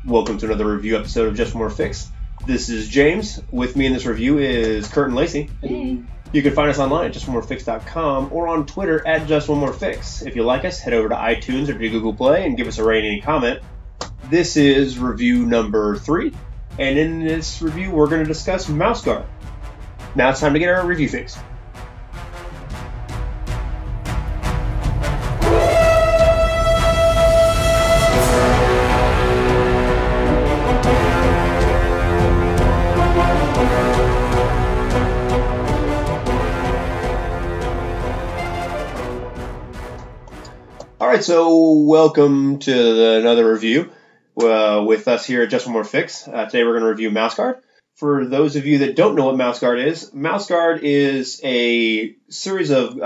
Welcome to another review episode of Just More Fix. This is James. With me in this review is Kurt and Lacey. Hey. You can find us online at justmoorefix.com or on Twitter at JustOneMoreFix. If you like us, head over to iTunes or to Google Play and give us a rating and comment. This is review number 3, and in this review we're going to discuss Mouseguard. Now it's time to get our review fixed. Alright, so welcome to another review with us here at Just More Fix. Today we're going to review Mouseguard. For those of you that don't know what Mouseguard is a series of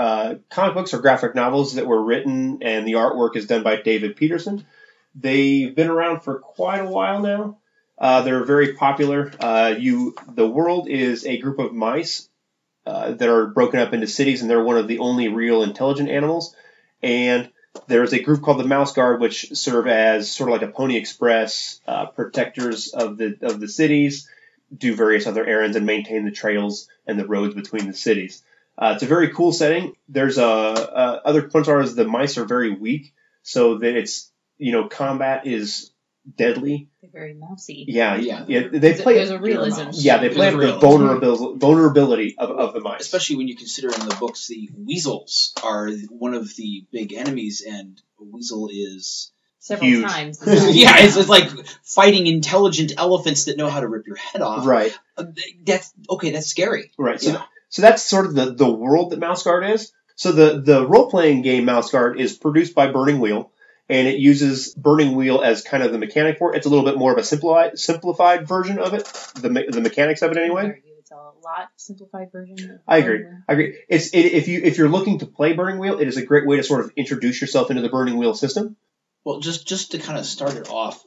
comic books or graphic novels that were written, and the artwork is done by David Peterson. They've been around for quite a while now. They're very popular. The world is a group of mice that are broken up into cities, and they're one of the only real intelligent animals. And there's a group called the Mouseguard, which serve as sort of like a Pony Express, protectors of the cities, do various other errands, and maintain the trails and the roads between the cities. It's a very cool setting. There's other components are the mice are very weak, so that it's combat is deadly. They're very mousy. Yeah. There's a realism. Yeah, they play up the vulnerability of the mice. Especially when you consider in the books the weasels are one of the big enemies, and a weasel is several huge. times. yeah, it's like fighting intelligent elephants that know how to rip your head off. Right. That's scary. Right. So that's sort of the world that Mouseguard is. So the role-playing game Mouseguard is produced by Burning Wheel. And it uses Burning Wheel as kind of the mechanic for it. It's a little bit more of a simplified version of it, the mechanics of it anyway. It's a lot simplified version. I agree. If you're looking to play Burning Wheel, it is a great way to sort of introduce yourself into the Burning Wheel system. Well, just to kind of start it off,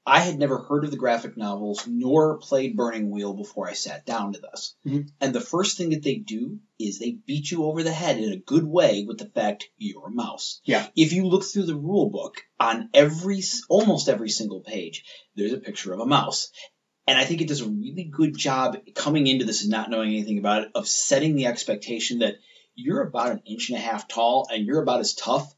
I had never heard of the graphic novels nor played Burning Wheel before I sat down to this. Mm-hmm. And the first thing that they do is they beat you over the head in a good way with the fact you're a mouse. Yeah. If you look through the rule book, on almost every single page, there's a picture of a mouse. And I think it does a really good job coming into this and not knowing anything about it, of setting the expectation that you're about 1.5 inches tall and you're about as tough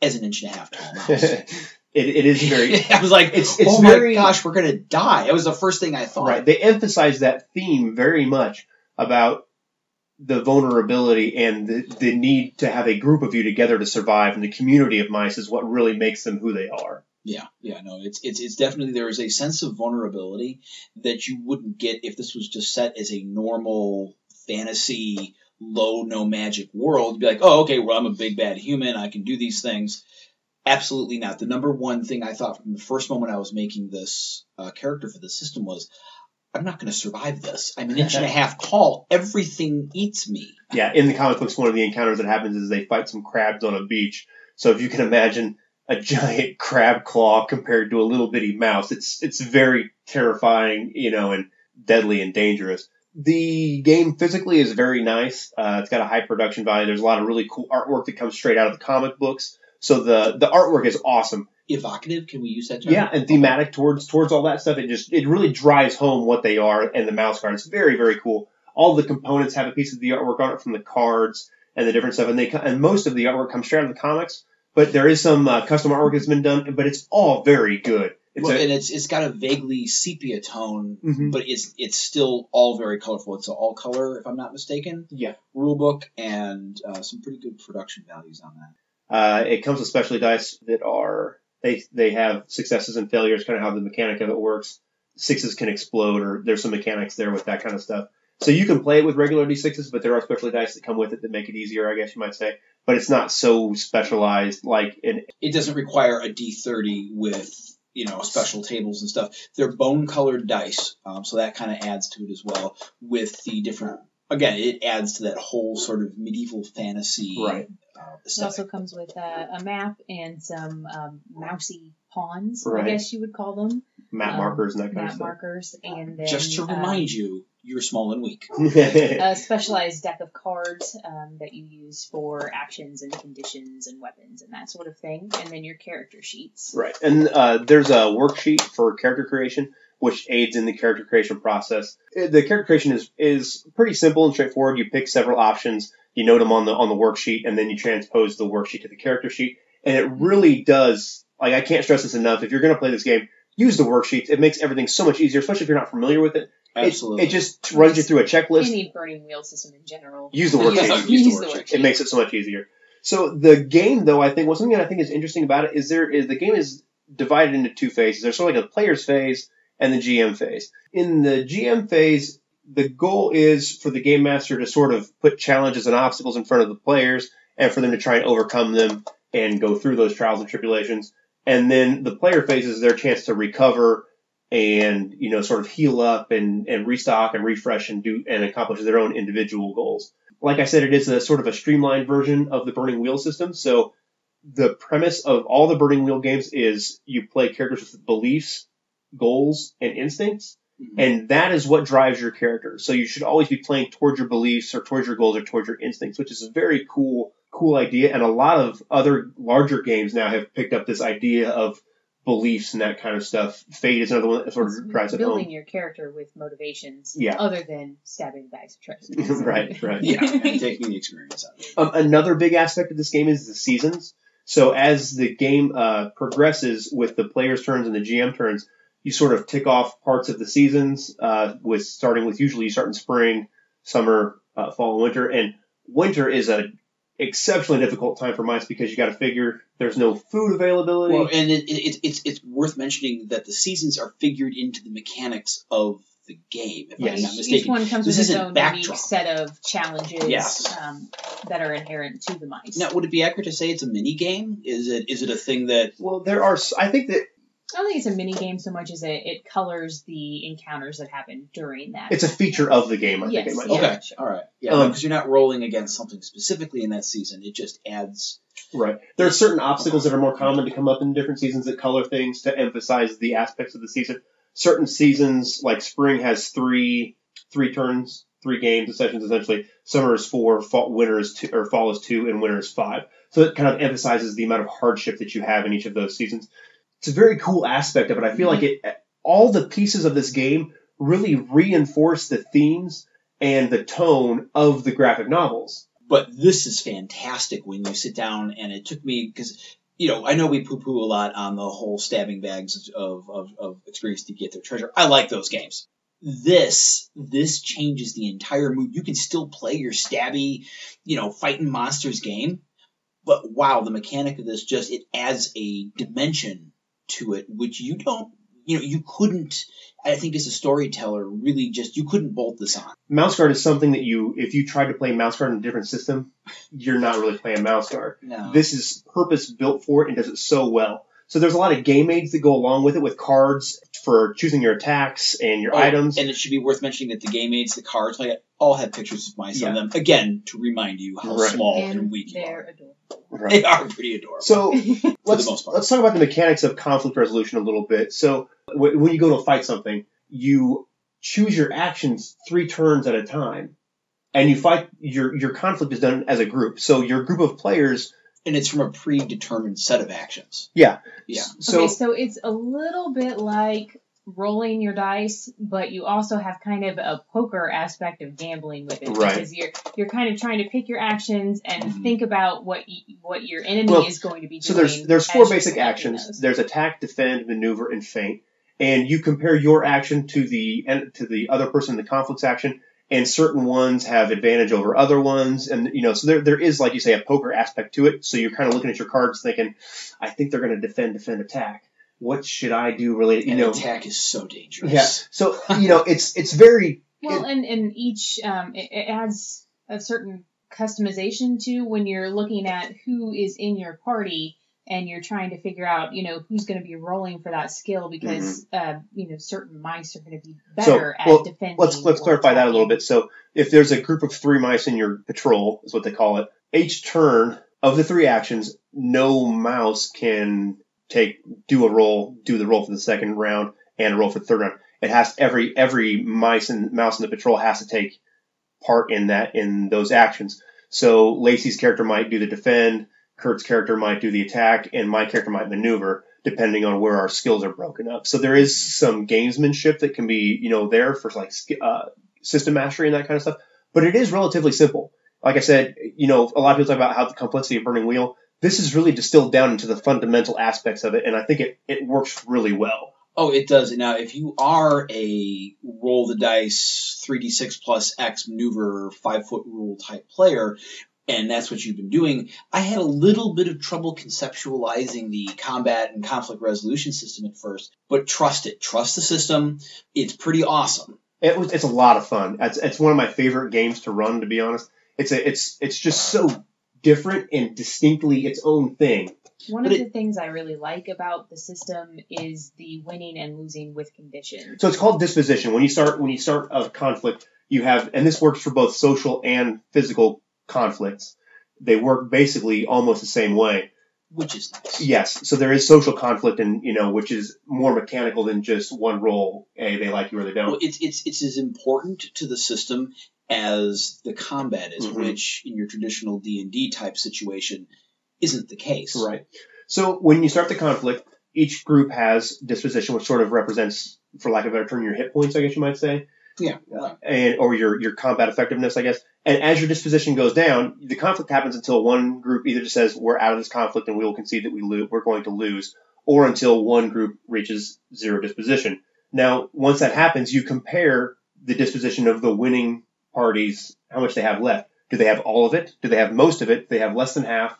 as 1.5 inches tall mouse. It is very... I was like, oh my gosh, we're going to die. It was the first thing I thought. Right. They emphasize that theme very much about the vulnerability and the need to have a group of you together to survive, and the community of mice is what really makes them who they are. Yeah, no, it's definitely, there is a sense of vulnerability that you wouldn't get if this was just set as a normal fantasy, no magic world. You'd be like, oh, okay, well, I'm a big bad human, I can do these things. Absolutely not. The number one thing I thought from the first moment I was making this character for the system was, I'm not going to survive this. I'm 1.5 inches tall. Everything eats me. Yeah, in the comic books, one of the encounters that happens is they fight some crabs on a beach. So if you can imagine a giant crab claw compared to a little bitty mouse, it's very terrifying, and deadly and dangerous. The game physically is very nice. It's got a high production value. There's a lot of really cool artwork that comes straight out of the comic books. So the artwork is awesome. Evocative, can we use that term? Yeah, and thematic towards all that stuff. It really drives home what they are and the Mouseguard. It's very, very cool. All the components have a piece of the artwork on it, from the cards and the different stuff, and most of the artwork comes straight out of the comics. But there is some custom artwork that's been done, but it's all very good. It's got a vaguely sepia tone, mm-hmm. but it's still all very colorful. It's an all color, if I'm not mistaken. Yeah. Rule book, and some pretty good production values on that. It comes with specialty dice that are they have successes and failures, kind of how the mechanic of it works. 6s can explode, or there's some mechanics there with that kind of stuff. So you can play it with regular D6s, but there are specialty dice that come with it that make it easier, I guess you might say. But it's not so specialized like in. It doesn't require a D30 with special tables and stuff. They're bone colored dice, so that kind of adds to it as well. With the different, again, it adds to that whole sort of medieval fantasy. Right. It also comes with a map and some mousy pawns, right. I guess you would call them. Map markers and that kind of stuff. Map markers, and then, just to remind you, you're small and weak. A specialized deck of cards that you use for actions and conditions and weapons and that sort of thing, and then your character sheets. Right, and there's a worksheet for character creation, which aids in the character creation process. The character creation is pretty simple and straightforward. You pick several options, you note them on the worksheet, and then you transpose the worksheet to the character sheet. And it really does, like, I can't stress this enough. If you're going to play this game, use the worksheets. It makes everything so much easier, especially if you're not familiar with it. Absolutely. It just runs you through a checklist. Any burning wheel system in general. Use the worksheet. Use the worksheet. It makes it so much easier. So the game, though, I think, something that I think is interesting about it is the game is divided into two phases. There's sort of like a player's phase and the GM phase. In the GM phase, the goal is for the game master to sort of put challenges and obstacles in front of the players and for them to try and overcome them and go through those trials and tribulations. And then the player phase is their chance to recover and, sort of heal up and restock and refresh and accomplish their own individual goals. Like I said, it is a sort of a streamlined version of the Burning Wheel system. So the premise of all the Burning Wheel games is you play characters with beliefs, goals, and instincts. Mm-hmm. And that is what drives your character. So you should always be playing towards your beliefs or towards your goals or towards your instincts, which is a very cool idea. And a lot of other larger games now have picked up this idea of beliefs and that kind of stuff. Fate is another one that sort of drives it home. Building your character with motivations other than stabbing bags of treasure. Right. Yeah, and taking the experience out of it. Another big aspect of this game is the seasons. So as the game progresses with the player's turns and the GM turns, you sort of tick off parts of the seasons, starting with usually you start in spring, summer, fall, and winter. And winter is an exceptionally difficult time for mice because you got to figure there's no food availability. Well, and it's worth mentioning that the seasons are figured into the mechanics of the game, if I'm not mistaken. Each one comes with its own backdrop. unique set of challenges Yes. that are inherent to the mice. Now, would it be accurate to say it's a mini game? Is it a thing that? Well, there are. I think that. I don't think it's a mini game so much as it colors the encounters that happen during that. It's a feature of the game, I think it might be. Okay, all right. Yeah, because you're not rolling against something specifically in that season. It just adds... Right. There are certain obstacles that are more common to come up in different seasons that color things to emphasize the aspects of the season. Certain seasons, like spring, has three turns, 3 games, sessions essentially. Summer is 4, fall is 2, and winter is 5. So it kind of emphasizes the amount of hardship that you have in each of those seasons. It's a very cool aspect of it. I feel like all the pieces of this game really reinforce the themes and the tone of the graphic novels. But this is fantastic when you sit down, and it took me, because, I know we poo-poo a lot on the whole stabbing bags of experience to get their treasure. I like those games. This changes the entire mood. You can still play your stabby, fighting monsters game, but wow, the mechanic of this it adds a dimension to it, which you couldn't, I think as a storyteller, really you couldn't bolt this on. Mouseguard is something that if you tried to play Mouseguard in a different system, you're not really playing Mouseguard. No. This is purpose built for it and does it so well. So there's a lot of game aids that go along with it, with cards for choosing your attacks and your items. And it should be worth mentioning that the game aids, the cards, all have pictures of mice on them. Again, to remind you how small and weak you are. Adorable. Right. They are pretty adorable. So for the most part. Let's talk about the mechanics of conflict resolution a little bit. So when you go to fight something, you choose your actions 3 turns at a time, and you fight. Your conflict is done as a group. So your group of players. And it's from a predetermined set of actions. Yeah. So it's a little bit like rolling your dice, but you also have kind of a poker aspect of gambling with it, because you're kind of trying to pick your actions and think about what your enemy is going to be doing. So there's 4 basic actions. There's attack, defend, maneuver, and feint. And you compare your action to the other person in the conflict's action. And certain ones have advantage over other ones. And, so there is, like you say, a poker aspect to it. So you're kind of looking at your cards thinking, I think they're going to defend, attack. What should I do related? Attack is so dangerous. Yeah. So, it's very... Well, and each, it adds a certain customization to when you're looking at who is in your party and you're trying to figure out, who's going to be rolling for that skill, because, certain mice are going to be better at defending. Let's clarify that a little bit. So if there's a group of 3 mice in your patrol, is what they call it, each turn of the 3 actions, no mouse can do the roll for the second round and a roll for the third round. it has every mouse in the patrol has to take part in those actions. So Lacey's character might do the defend, Kurt's character might do the attack, and my character might maneuver, depending on where our skills are broken up. So there is some gamesmanship that can be, there for like system mastery and that kind of stuff. But it is relatively simple. Like I said, a lot of people talk about how the complexity of Burning Wheel. This is really distilled down into the fundamental aspects of it, and I think it works really well. Oh, it does. Now, if you are a roll the dice 3d6 plus X maneuver 5-foot rule type player, and that's what you've been doing, I had a little bit of trouble conceptualizing the combat and conflict resolution system at first, but trust it. Trust the system. It's pretty awesome. It's a lot of fun. It's one of my favorite games to run, to be honest. It's just so different and distinctly its own thing. One of the things I really like about the system is the winning and losing with conditions. So it's called disposition. When you start a conflict, you have, and this works for both social and physical conflicts. They work basically almost the same way. Which is nice. Yes. So there is social conflict, and which is more mechanical than just one roll. Hey, they like you or they don't. Well, it's as important to the system as the combat is, which in your traditional D&D type situation isn't the case. Right. So when you start the conflict, each group has disposition, which sort of represents, for lack of a better term, your hit points, I guess you might say. Yeah. Or your combat effectiveness, I guess. And as your disposition goes down, the conflict happens until one group either just says, we're out of this conflict and we will concede that we're going to lose, or until one group reaches 0 disposition. Now, once that happens, you compare the disposition of the winning parties, how much they have left. Do they have all of it? Do they have most of it? Do they have less than half?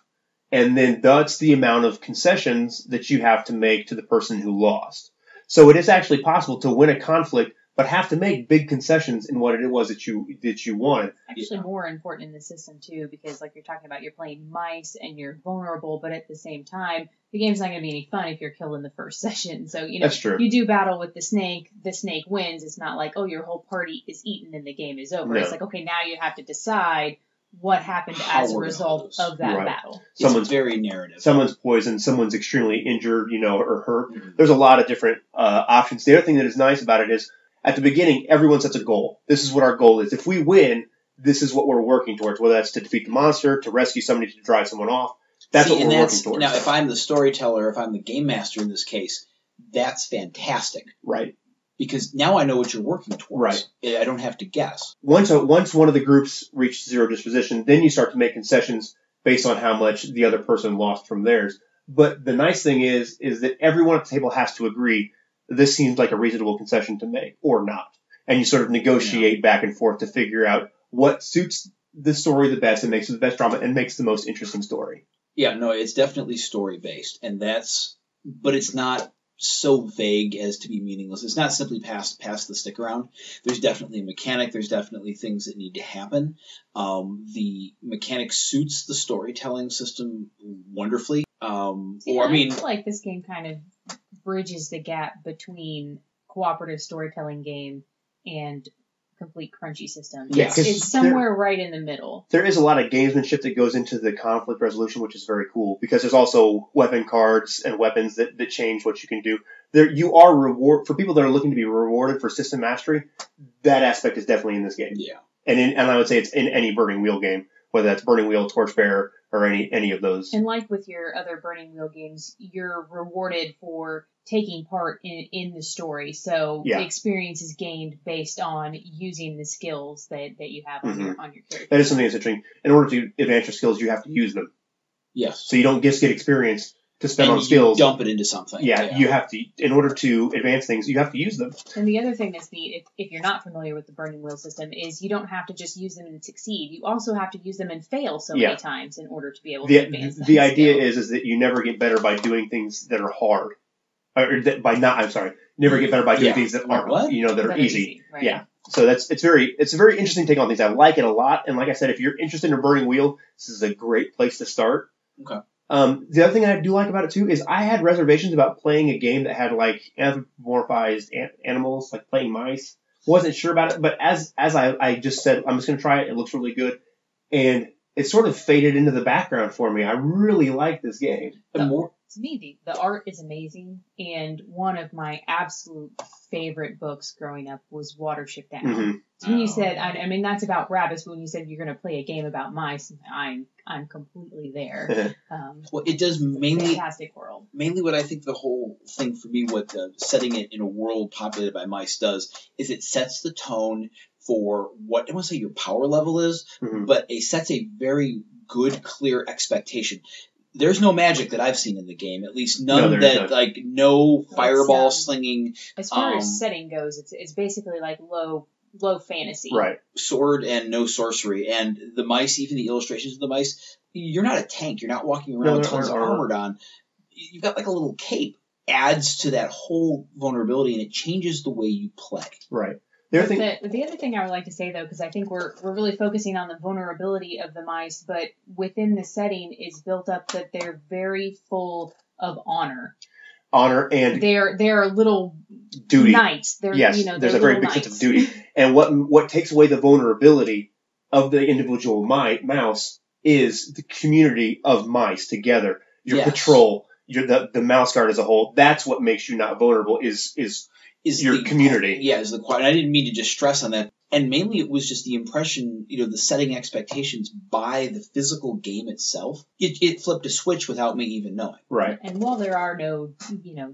And then that's the amount of concessions that you have to make to the person who lost. So it is actually possible to win a conflict, but have to make big concessions in what it was that you wanted. Actually, more important in the system too, because like you're talking about, you're playing mice and you're vulnerable, but at the same time, the game's not going to be any fun if you're killed in the first session. So That's true. You do battle with the snake wins. It's not like, oh, your whole party is eaten and the game is over. No. It's like, okay, now you have to decide what happened as a result of that battle. Someone's very narrative. Someone's poisoned, someone's extremely injured, or hurt. Mm-hmm. There's a lot of different options. The other thing that is nice about it is, at the beginning, everyone sets a goal. This is what our goal is. If we win, this is what we're working towards, whether that's to defeat the monster, to rescue somebody, to drive someone off. That's what we're working towards. Now, if I'm the storyteller, if I'm the game master in this case, that's fantastic. Right. Because now I know what you're working towards. Right. I don't have to guess. Once one of the groups reaches 0 disposition, then you start to make concessions based on how much the other person lost from theirs. But the nice thing is that everyone at the table has to agree this seems like a reasonable concession to make, or not. And you sort of negotiate back and forth to figure out what suits the story the best and makes it the best drama and makes the most interesting story. Yeah, no, it's definitely story-based, but it's not so vague as to be meaningless. It's not simply pass the stick around. There's definitely a mechanic. There's definitely things that need to happen. The mechanic suits the storytelling system wonderfully. I feel like this game kind of bridges the gap between cooperative storytelling game and complete crunchy system. Yeah, it's somewhere right in the middle. There is a lot of gamesmanship that goes into the conflict resolution, which is very cool, because there's also weapon cards and weapons that change what you can do. You are for people that are looking to be rewarded for system mastery. That aspect is definitely in this game. Yeah, and I would say it's in any Burning Wheel game, whether that's Burning Wheel, Torchbearer, or any of those. And like with your other Burning Wheel games, you're rewarded for taking part in the story. So the experience is gained based on using the skills that you have on your character. That is something that's interesting. In order to advance your skills, you have to use them. Yes. So you don't just get experience to spend on skills. Dump it into something. Yeah, you have to, in order to advance things, you have to use them. And the other thing that's neat, if you're not familiar with the Burning Wheel system, is you don't have to just use them and succeed. You also have to use them and fail so many times in order to be able to advance them. The idea is that you never get better by doing things that are hard. Never get better by doing things that aren't, that are easy. Right. Yeah. So it's a very interesting take on things. I like it a lot. And like I said, if you're interested in a Burning Wheel, this is a great place to start. Okay. The other thing I do like about it too is I had reservations about playing a game that had like anthropomorphized animals, like playing mice. Wasn't sure about it, but as I just said, I'm just going to try it. It looks really good. And it sort of faded into the background for me. I really like this game. To me, the art is amazing, and one of my absolute favorite books growing up was Watership Down. Mm-hmm. So when you said, I mean, that's about rabbits, but when you said you're going to play a game about mice, I'm completely there. Well, it does mainly fantastic world. Mainly, what I think the whole thing for me, what setting it in a world populated by mice does, is it sets the tone for what I want to say your power level is, but it sets a very good, clear expectation. There's no magic that I've seen in the game, at least none like no fireball slinging. As far as setting goes, it's basically like low fantasy. Right. Sword and no sorcery. And the mice, even the illustrations of the mice, you're not a tank. You're not walking around with tons of armor on. You've got like a little cape. Adds to that whole vulnerability, and it changes the way you play. Right. The other thing I would like to say, though, because I think we're really focusing on the vulnerability of the mice, but within the setting is built up that they're very full of honor. Honor and they're little duty. Knights. There's a very big sense of duty. And what takes away the vulnerability of the individual mouse is the community of mice together. Your patrol, the Mouseguard as a whole. That's what makes you not vulnerable. Is your community. Yeah, is the quiet. I didn't mean to just stress on that. And mainly it was just the impression, the setting expectations by the physical game itself. It flipped a switch without me even knowing. Right. And while there are no,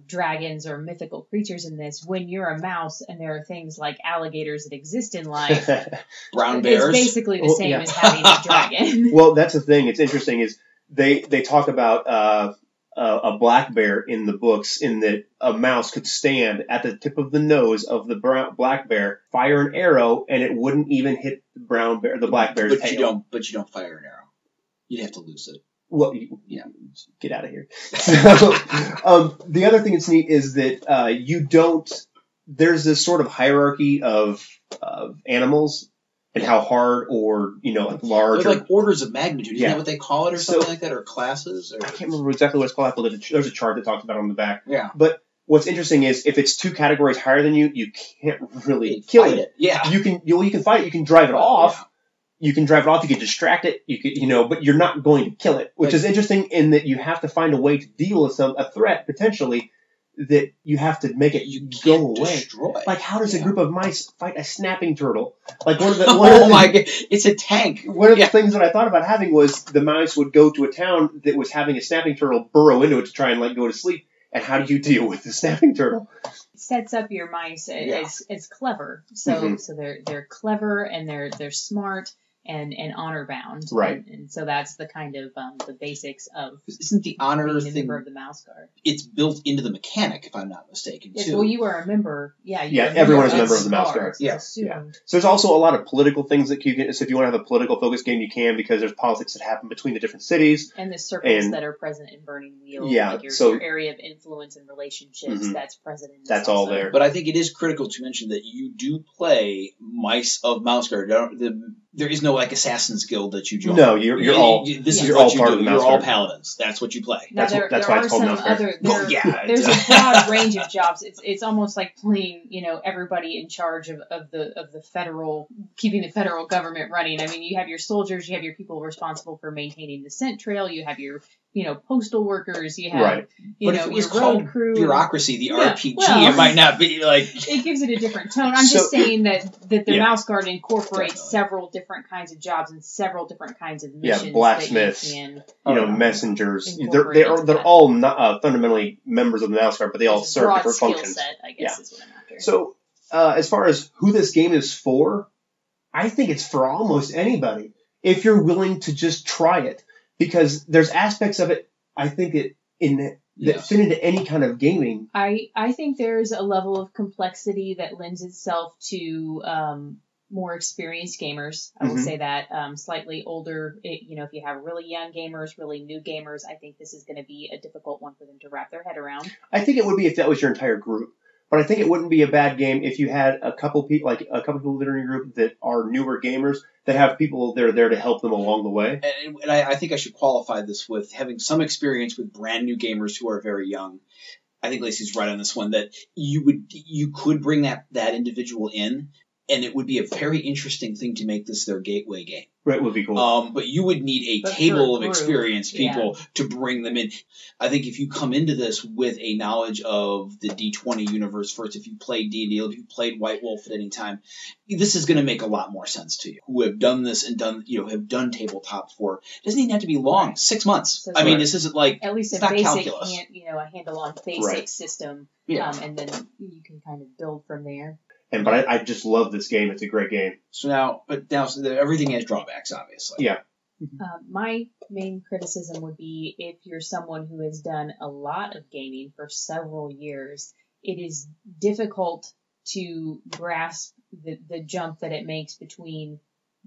dragons or mythical creatures in this, when you're a mouse and there are things like alligators that exist in life, brown bears, it's basically the same as having a dragon. Well, that's the thing. It's interesting is they talk about a black bear in the books, in that a mouse could stand at the tip of the nose of the black bear, fire an arrow, and it wouldn't even hit the black bear's tail. But you don't fire an arrow. You'd have to loose it. Well, get out of here. So, the other thing that's neat is that you don't. There's this sort of hierarchy of animals. And how hard or, like large. They're like orders of magnitude. Isn't that what they call it or something like that? Or classes? Or... I can't remember exactly what it's called. There's a chart that talks about it on the back. Yeah. But what's interesting is if it's 2 categories higher than you can't really kill it. Yeah. You can fight it. You can drive it off. Yeah. You can drive it off. You can distract it. You can, but you're not going to kill it, which is interesting in that you have to find a way to deal with a threat potentially that you have to make it go away. Destroy. Like, how does a group of mice fight a snapping turtle? Like my God, it's a tank. One of the things that I thought about having was the mouse would go to a town that was having a snapping turtle burrow into it to try and go to sleep. And how do you deal with the snapping turtle? It sets up your mice as clever. So they're clever and they're smart. And honor bound, right? And so that's the kind of the basics of. Isn't the honor being a thing member of the Mouseguard? It's built into the mechanic, if I'm not mistaken. Too. Well, you are a member. Yeah. Everyone is a member of the Mouseguard. Yeah. So there's also a lot of political things that you can. So if you want to have a political focused game, you can, because there's politics that happen between the different cities and the circles that are present in Burning Wheel. Yeah. Like your area of influence and relationships that's present in this. That's all there. But I think it is critical to mention that you do play mice of Mouseguard. There is no Assassin's Guild that you join. No, you're all. This is you're what all you part do. of the You're Mouseguard. all paladins. That's what you play. Now, that's why it's called Mouseguard. There's a broad range of jobs. It's almost like playing, everybody in charge of the federal, keeping the federal government running. I mean, you have your soldiers, you have your people responsible for maintaining the scent trail, you have your postal workers, you have but if it was your road crew. Bureaucracy, the RPG, it might not be like. It gives it a different tone. I'm just saying that the Mouseguard incorporates several different kinds of jobs and several different kinds of missions. Yeah, blacksmiths, messengers. They're all not, fundamentally members of the Mouseguard, but they all serve different functions. Set, I guess, is what I'm after. So, as far as who this game is for, I think it's for almost anybody if you're willing to just try it. Because there's aspects of it, I think, that fit into any kind of gaming. I think there's a level of complexity that lends itself to more experienced gamers. I will say that slightly older, if you have really young gamers, really new gamers, I think this is going to be a difficult one for them to wrap their head around. I think it would be if that was your entire group. But I think it wouldn't be a bad game if you had a couple people that are in your group that are newer gamers that have people that are there to help them along the way. And I think I should qualify this with having some experience with brand new gamers who are very young. I think Lacey's right on this one, that you could bring that individual in, and it would be a very interesting thing to make this their gateway game. Right, would be cool. But you would need a But table of for a group, experienced people to bring them in. I think if you come into this with a knowledge of the D20 universe first, if you played D&D, if you played White Wolf at any time, this is going to make a lot more sense to you. Who have done this and have done tabletop for. It doesn't even have to be long. 6 months. So I mean, this isn't like at least it's a not basic, calculus. a handle on basic Right. system, Yeah. and then you can kind of build from there. But I just love this game. It's a great game. So everything has drawbacks, obviously. Yeah. My main criticism would be if you're someone who has done a lot of gaming for several years, it is difficult to grasp the jump that it makes between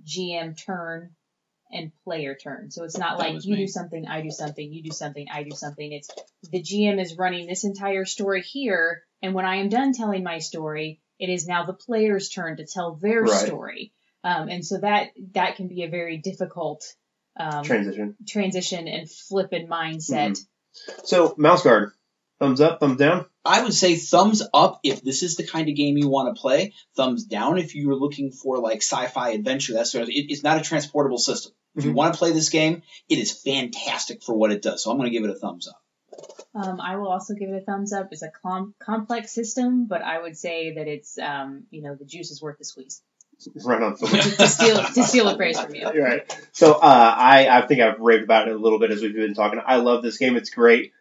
GM turn and player turn. So it's not like you do something, I do something, you do something, I do something. It's the GM is running this entire story here, and when I am done telling my story, it is now the player's turn to tell their story. And so that can be a very difficult transition and flippant mindset. Mm-hmm. So, Mouseguard, thumbs up, thumbs down? I would say thumbs up if this is the kind of game you want to play. Thumbs down if you're looking for like sci-fi adventure, that sort of thing. It's not a transportable system. If you want to play this game, it is fantastic for what it does. So I'm going to give it a thumbs up. I will also give it a thumbs up. It's a complex system, but I would say that it's, the juice is worth the squeeze. Right on. to steal a praise from you. Right. So I think I've raved about it a little bit as we've been talking. I love this game. It's great.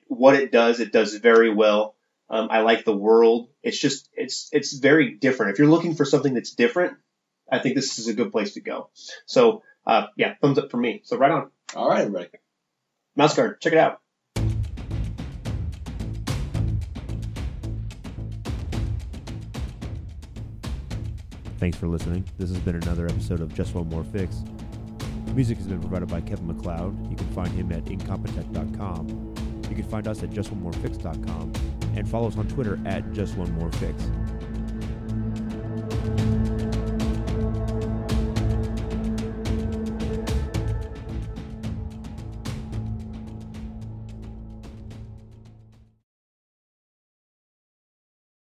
What it does very well. I like the world. It's very different. If you're looking for something that's different, I think this is a good place to go. So thumbs up for me. So right on. All right, everybody. Mouseguard, check it out. Thanks for listening. This has been another episode of Just One More Fix. Music has been provided by Kevin MacLeod. You can find him at incompetech.com. You can find us at justonemorefix.com and follow us on Twitter at justonemorefix.